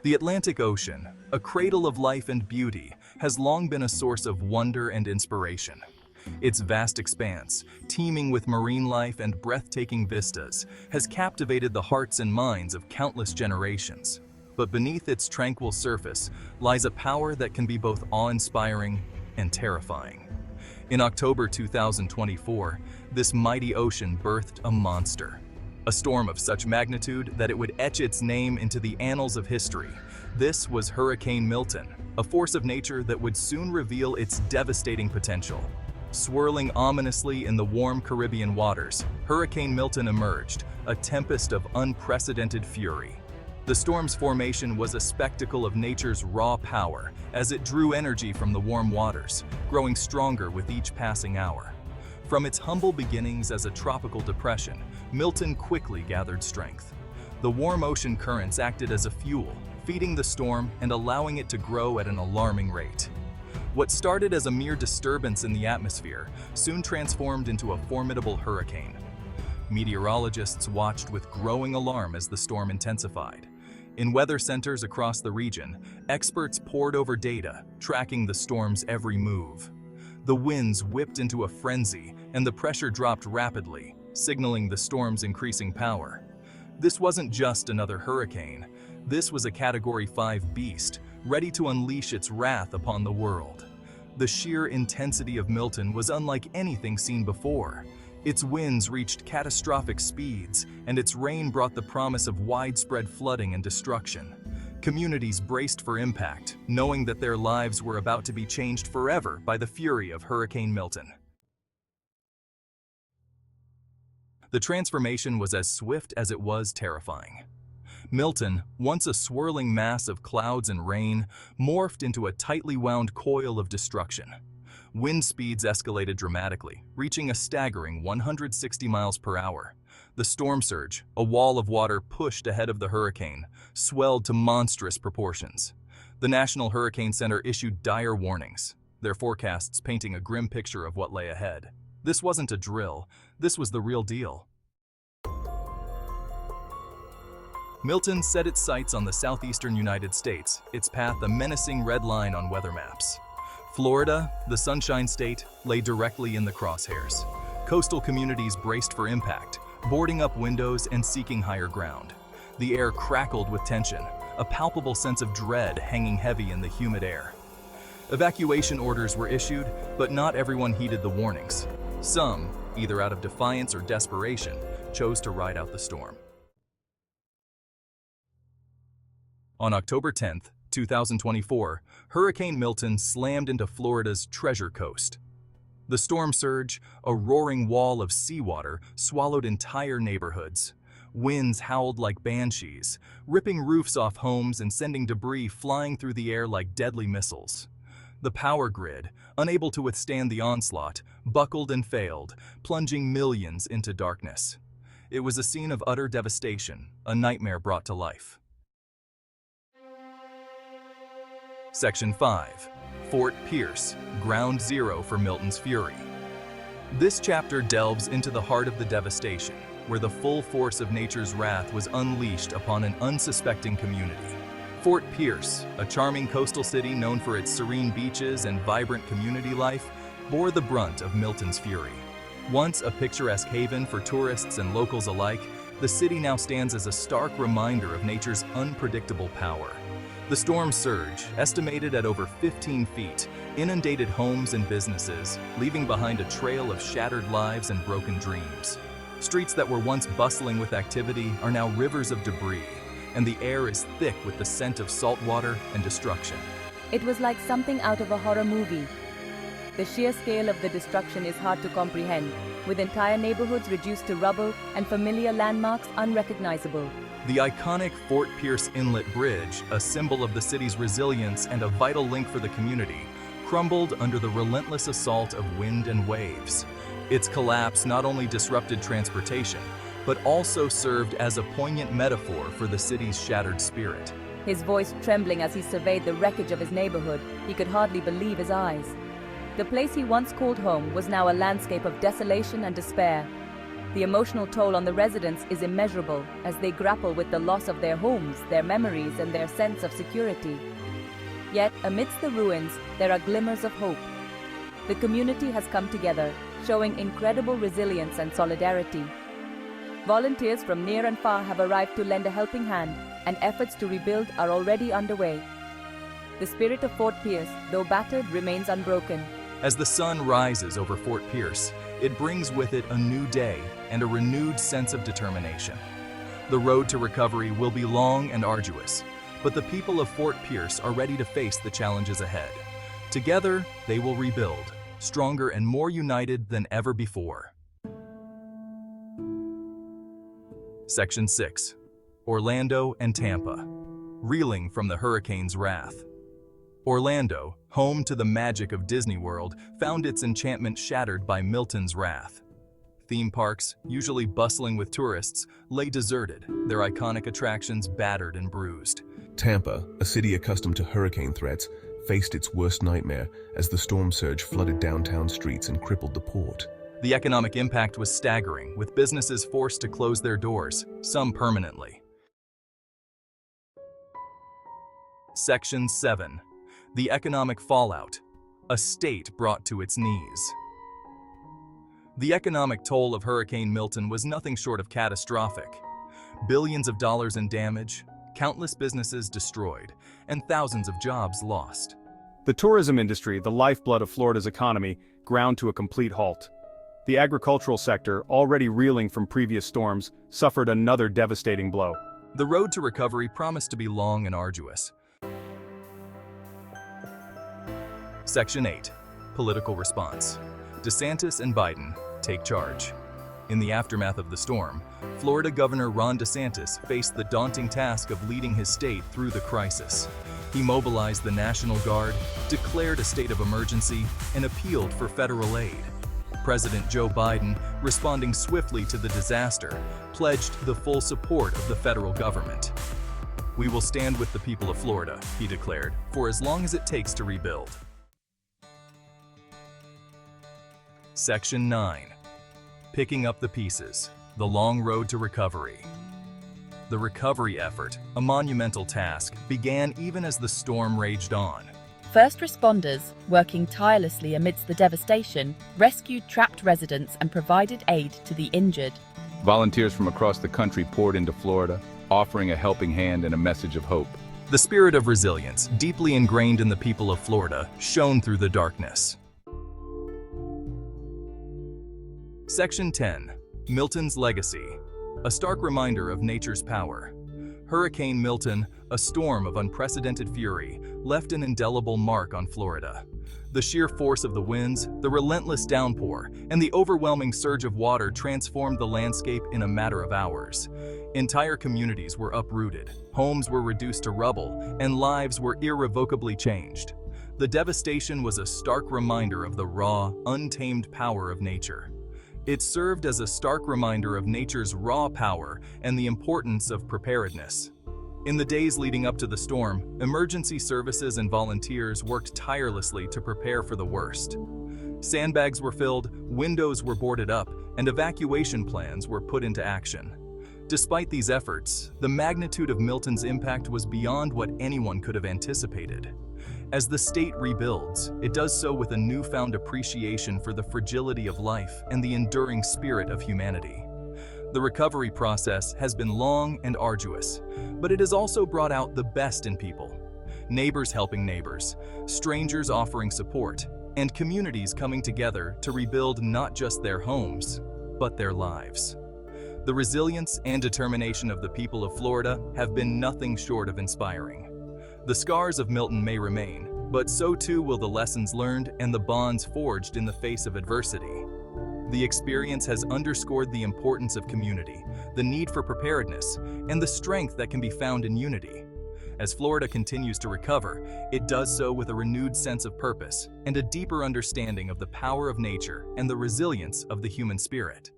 The Atlantic Ocean, a cradle of life and beauty, has long been a source of wonder and inspiration. Its vast expanse, teeming with marine life and breathtaking vistas, has captivated the hearts and minds of countless generations. But beneath its tranquil surface lies a power that can be both awe-inspiring and terrifying. In October 2024, this mighty ocean birthed a monster. A storm of such magnitude that it would etch its name into the annals of history. This was Hurricane Milton, a force of nature that would soon reveal its devastating potential. Swirling ominously in the warm Caribbean waters, Hurricane Milton emerged, a tempest of unprecedented fury. The storm's formation was a spectacle of nature's raw power, as it drew energy from the warm waters, growing stronger with each passing hour. From its humble beginnings as a tropical depression, Milton quickly gathered strength. The warm ocean currents acted as a fuel, feeding the storm and allowing it to grow at an alarming rate. What started as a mere disturbance in the atmosphere soon transformed into a formidable hurricane. Meteorologists watched with growing alarm as the storm intensified. In weather centers across the region, experts pored over data, tracking the storm's every move. The winds whipped into a frenzy, and the pressure dropped rapidly, signaling the storm's increasing power. This wasn't just another hurricane. This was a Category 5 beast, ready to unleash its wrath upon the world. The sheer intensity of Milton was unlike anything seen before. Its winds reached catastrophic speeds, and its rain brought the promise of widespread flooding and destruction. Communities braced for impact, knowing that their lives were about to be changed forever by the fury of Hurricane Milton. The transformation was as swift as it was terrifying. Milton, once a swirling mass of clouds and rain, morphed into a tightly wound coil of destruction. Wind speeds escalated dramatically, reaching a staggering 160 miles per hour. The storm surge, a wall of water pushed ahead of the hurricane, swelled to monstrous proportions. The National Hurricane Center issued dire warnings, their forecasts painting a grim picture of what lay ahead. This wasn't a drill, this was the real deal. Milton set its sights on the southeastern United States, its path a menacing red line on weather maps. Florida, the Sunshine State, lay directly in the crosshairs. Coastal communities braced for impact, boarding up windows and seeking higher ground. The air crackled with tension, a palpable sense of dread hanging heavy in the humid air. Evacuation orders were issued, but not everyone heeded the warnings. Some, either out of defiance or desperation, chose to ride out the storm. On October 10, 2024, Hurricane Milton slammed into Florida's Treasure Coast. The storm surge, a roaring wall of seawater, swallowed entire neighborhoods. Winds howled like banshees, ripping roofs off homes and sending debris flying through the air like deadly missiles. The power grid, unable to withstand the onslaught, buckled and failed, plunging millions into darkness. It was a scene of utter devastation, a nightmare brought to life. Section 5. Fort Pierce, Ground Zero for Milton's Fury. This chapter delves into the heart of the devastation, where the full force of nature's wrath was unleashed upon an unsuspecting community. Fort Pierce, a charming coastal city known for its serene beaches and vibrant community life, bore the brunt of Milton's fury. Once a picturesque haven for tourists and locals alike, the city now stands as a stark reminder of nature's unpredictable power. The storm surge, estimated at over 15 feet, inundated homes and businesses, leaving behind a trail of shattered lives and broken dreams. Streets that were once bustling with activity are now rivers of debris, and the air is thick with the scent of salt water and destruction. It was like something out of a horror movie. The sheer scale of the destruction is hard to comprehend, with entire neighborhoods reduced to rubble and familiar landmarks unrecognizable. The iconic Fort Pierce Inlet Bridge, a symbol of the city's resilience and a vital link for the community, crumbled under the relentless assault of wind and waves. Its collapse not only disrupted transportation, but also served as a poignant metaphor for the city's shattered spirit. His voice trembling as he surveyed the wreckage of his neighborhood, he could hardly believe his eyes. The place he once called home was now a landscape of desolation and despair. The emotional toll on the residents is immeasurable as they grapple with the loss of their homes, their memories, and their sense of security. Yet, amidst the ruins, there are glimmers of hope. The community has come together, showing incredible resilience and solidarity. Volunteers from near and far have arrived to lend a helping hand, and efforts to rebuild are already underway. The spirit of Fort Pierce, though battered, remains unbroken. As the sun rises over Fort Pierce, it brings with it a new day and a renewed sense of determination. The road to recovery will be long and arduous, but the people of Fort Pierce are ready to face the challenges ahead. Together, they will rebuild, stronger and more united than ever before. Section 6. Orlando and Tampa. Reeling from the hurricane's wrath. Orlando, home to the magic of Disney World, found its enchantment shattered by Milton's wrath. Theme parks, usually bustling with tourists, lay deserted, their iconic attractions battered and bruised. Tampa, a city accustomed to hurricane threats, faced its worst nightmare as the storm surge flooded downtown streets and crippled the port. The economic impact was staggering, with businesses forced to close their doors, some permanently. Section 7. The economic fallout. A state brought to its knees. The economic toll of Hurricane Milton was nothing short of catastrophic. Billions of dollars in damage, countless businesses destroyed, and thousands of jobs lost. The tourism industry, the lifeblood of Florida's economy, ground to a complete halt. The agricultural sector, already reeling from previous storms, suffered another devastating blow. The road to recovery promised to be long and arduous. Section 8. Political response. DeSantis and Biden take charge. In the aftermath of the storm, Florida Governor Ron DeSantis faced the daunting task of leading his state through the crisis. He mobilized the National Guard, declared a state of emergency, and appealed for federal aid. President Joe Biden, responding swiftly to the disaster, pledged the full support of the federal government. "We will stand with the people of Florida," he declared, "for as long as it takes to rebuild." Section 9. Picking up the pieces. The long road to recovery. The recovery effort, a monumental task, began even as the storm raged on. First responders, working tirelessly amidst the devastation, rescued trapped residents and provided aid to the injured. Volunteers from across the country poured into Florida, offering a helping hand and a message of hope. The spirit of resilience, deeply ingrained in the people of Florida, shone through the darkness. Section 10. Milton's legacy. A stark reminder of nature's power. Hurricane Milton, a storm of unprecedented fury, left an indelible mark on Florida. The sheer force of the winds, the relentless downpour, and the overwhelming surge of water transformed the landscape in a matter of hours. Entire communities were uprooted, homes were reduced to rubble, and lives were irrevocably changed. The devastation was a stark reminder of the raw, untamed power of nature. It served as a stark reminder of nature's raw power and the importance of preparedness. In the days leading up to the storm, emergency services and volunteers worked tirelessly to prepare for the worst. Sandbags were filled, windows were boarded up, and evacuation plans were put into action. Despite these efforts, the magnitude of Milton's impact was beyond what anyone could have anticipated. As the state rebuilds, it does so with a newfound appreciation for the fragility of life and the enduring spirit of humanity. The recovery process has been long and arduous, but it has also brought out the best in people. Neighbors helping neighbors, strangers offering support, and communities coming together to rebuild not just their homes, but their lives. The resilience and determination of the people of Florida have been nothing short of inspiring. The scars of Milton may remain, but so too will the lessons learned and the bonds forged in the face of adversity. The experience has underscored the importance of community, the need for preparedness, and the strength that can be found in unity. As Florida continues to recover, it does so with a renewed sense of purpose and a deeper understanding of the power of nature and the resilience of the human spirit.